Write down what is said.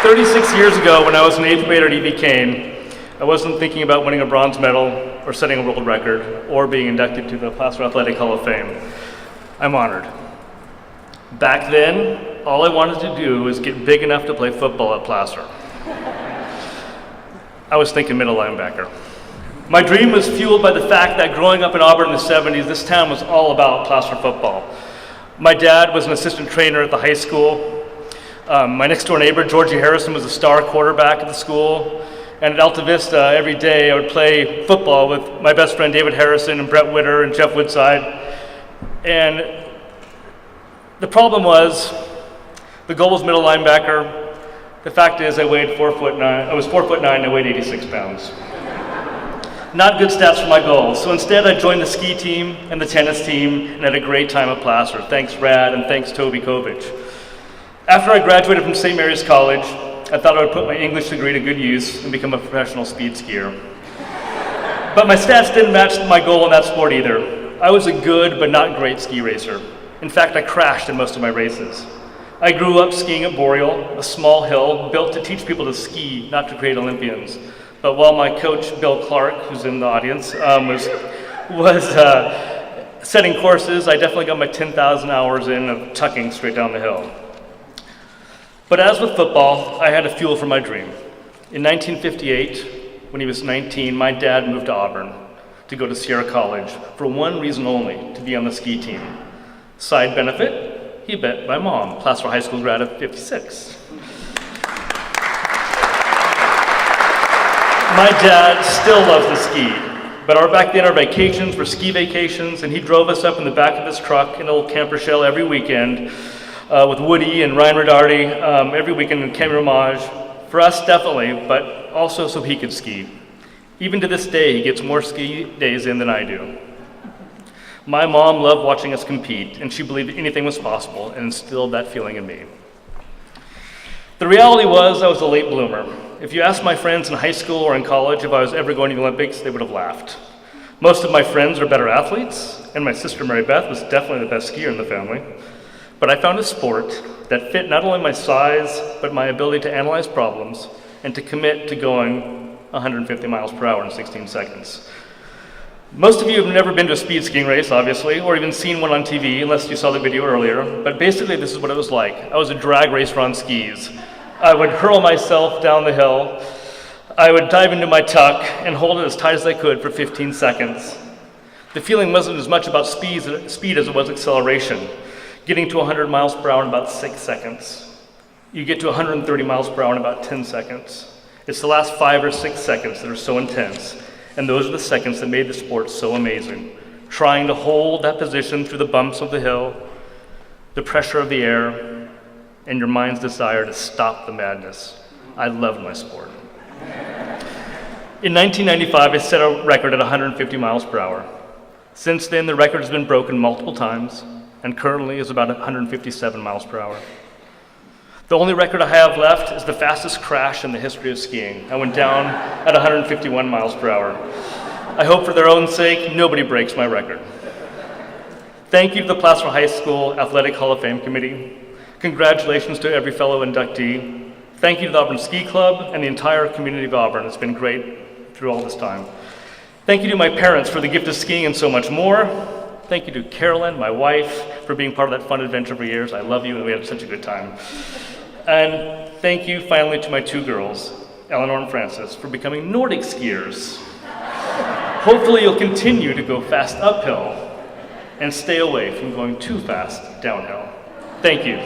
36 years ago, when I was an 8th grader at E.B. Kane, I wasn't thinking about winning a bronze medal or setting a world record or being inducted to the Placer Athletic Hall of Fame. I'm honored. Back then, all I wanted to do was get big enough to play football at Placer. I was thinking middle linebacker. My dream was fueled by the fact that growing up in Auburn in the 70s, this town was all about Placer football. My dad was an assistant trainer at the high school. My next door neighbor, Georgie Harrison, was a star quarterback at the school. And at Alta Vista, every day I would play football with my best friend David Harrison and Brett Witter and Jeff Woodside. And the problem was, the goal was middle linebacker. The fact is I was 4'9", and I weighed 86 pounds. Not good stats for my goals. So instead I joined the ski team and the tennis team and had a great time at Placer. Thanks Rad and thanks Toby Kovich. After I graduated from St. Mary's College, I thought I would put my English degree to good use and become a professional speed skier. But my stats didn't match my goal in that sport either. I was a good but not great ski racer. In fact, I crashed in most of my races. I grew up skiing at Boreal, a small hill built to teach people to ski, not to create Olympians. But while my coach, Bill Clark, who's in the audience, was setting courses, I definitely got my 10,000 hours in of tucking straight down the hill. But as with football, I had a fuel for my dream. In 1958, when he was 19, my dad moved to Auburn to go to Sierra College for one reason only, to be on the ski team. Side benefit, he met my mom, Placer High School grad of 56. My dad still loves to ski, but back then our vacations were ski vacations, and he drove us up in the back of his truck in an old camper shell every weekend, with Woody and Ryan Rodarty every weekend in Camp Ramage. For us, definitely, but also so he could ski. Even to this day, he gets more ski days in than I do. My mom loved watching us compete, and she believed anything was possible and instilled that feeling in me. The reality was I was a late bloomer. If you asked my friends in high school or in college if I was ever going to the Olympics, they would have laughed. Most of my friends are better athletes, and my sister Mary Beth was definitely the best skier in the family. But I found a sport that fit not only my size, but my ability to analyze problems and to commit to going 150 miles per hour in 16 seconds. Most of you have never been to a speed skiing race, obviously, or even seen one on TV, unless you saw the video earlier. But basically, this is what it was like. I was a drag racer on skis. I would hurl myself down the hill. I would dive into my tuck and hold it as tight as I could for 15 seconds. The feeling wasn't as much about speed as it was acceleration. Getting to 100 miles per hour in about 6 seconds. You get to 130 miles per hour in about 10 seconds. It's the last 5 or 6 seconds that are so intense, and those are the seconds that made the sport so amazing. Trying to hold that position through the bumps of the hill, the pressure of the air, and your mind's desire to stop the madness. I loved my sport. In 1995, I set a record at 150 miles per hour. Since then, the record has been broken multiple times, and currently is about 157 miles per hour. The only record I have left is the fastest crash in the history of skiing. I went down at 151 miles per hour. I hope for their own sake, nobody breaks my record. Thank you to the Placer High School Athletic Hall of Fame Committee. Congratulations to every fellow inductee. Thank you to the Auburn Ski Club and the entire community of Auburn. It's been great through all this time. Thank you to my parents for the gift of skiing and so much more. Thank you to Carolyn, my wife, for being part of that fun adventure for years. I love you, and we had such a good time. And thank you finally to my 2 girls, Eleanor and Frances, for becoming Nordic skiers. Hopefully you'll continue to go fast uphill and stay away from going too fast downhill. Thank you.